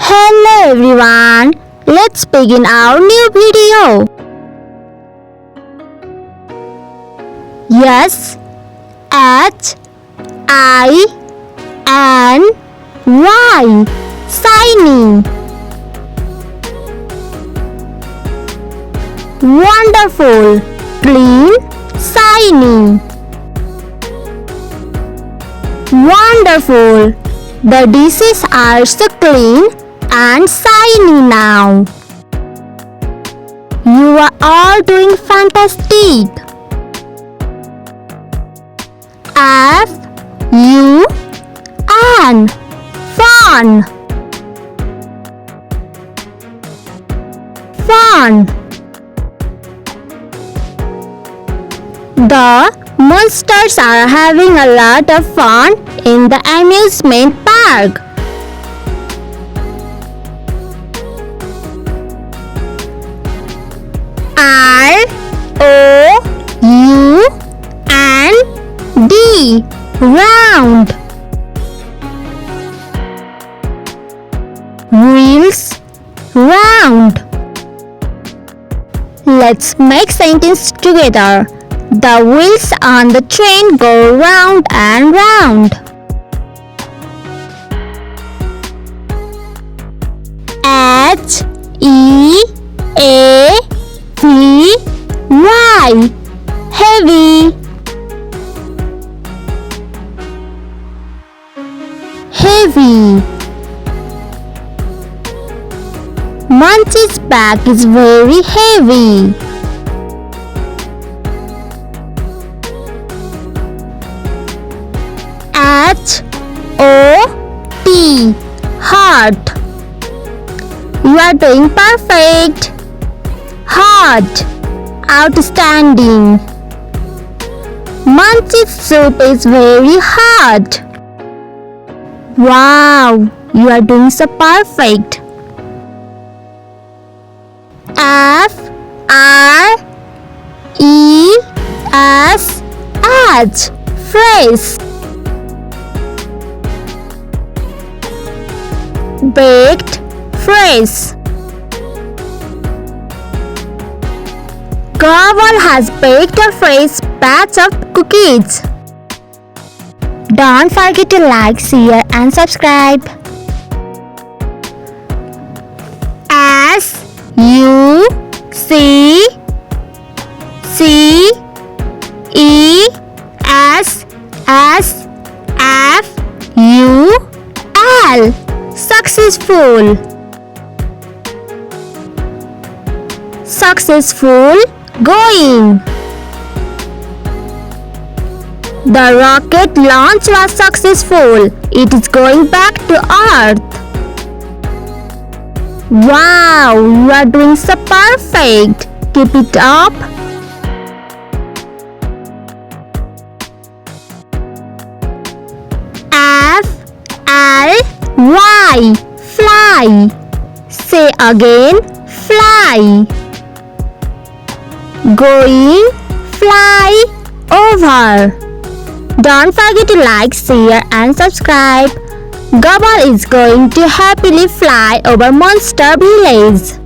Hello everyone, let's begin our new video. Yes, H-I-N-Y, shiny. Wonderful, clean, shiny. Wonderful, the dishes are so clean and shiny now. You are all doing fantastic. F-U-N, fun. Fun. The monsters are having a lot of fun in the amusement park. R-O-U-N-D, round. Wheels, round. Let's make sentence together. The wheels on the train go round and round. H-E-A-V-Y, heavy. Heavy. Munchie's bag is very heavy. H-O-T, heart. You are doing perfect. Heart, outstanding. Munchie's soup is very hot. Wow, you are doing so perfect. F-R-E-S-H, fresh. Baked, fresh. Gobble has baked a fresh batch of cookies. Don't forget to like, share and subscribe. S-U-C-C-E-S-S-F-U-L, successful. Successful, going. The rocket launch was successful. It is going back to Earth. Wow, you are doing so perfect. Keep it up. F-L-Y, fly. Say again, fly. Going, fly over. Don't forget to like, share and subscribe. Gobble is going to happily fly over Monster Village.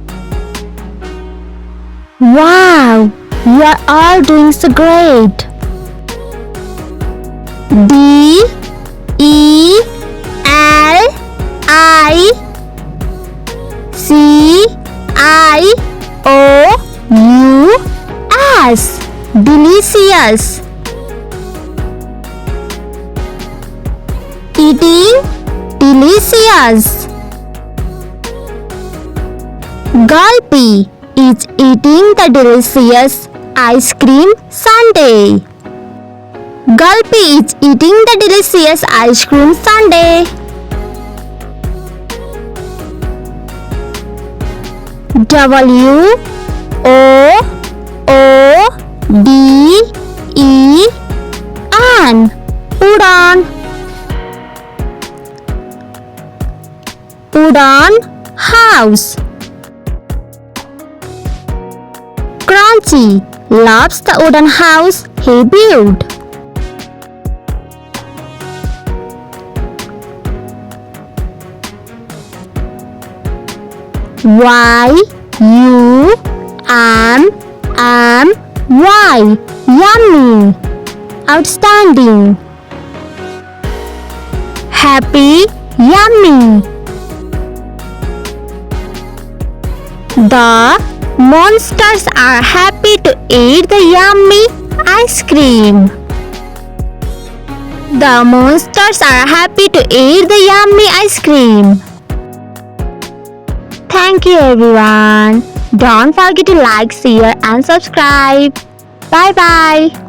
Wow, you are all doing so great. D-E-L-I-C-I-O-U-S, delicious. Eating, delicious. Gulpy is eating the delicious ice cream sundae. Gulpy is eating the delicious ice cream sundae. W-O-O-D-E-N, udon. Udon, house. Crunchy loves the wooden house he built. Y-U-M-M-Y. Yummy. Outstanding. Happy, yummy. The monsters are happy to eat the yummy ice cream. The monsters are happy to eat the yummy ice cream. Thank you everyone. Don't forget to like, share and subscribe. Bye bye.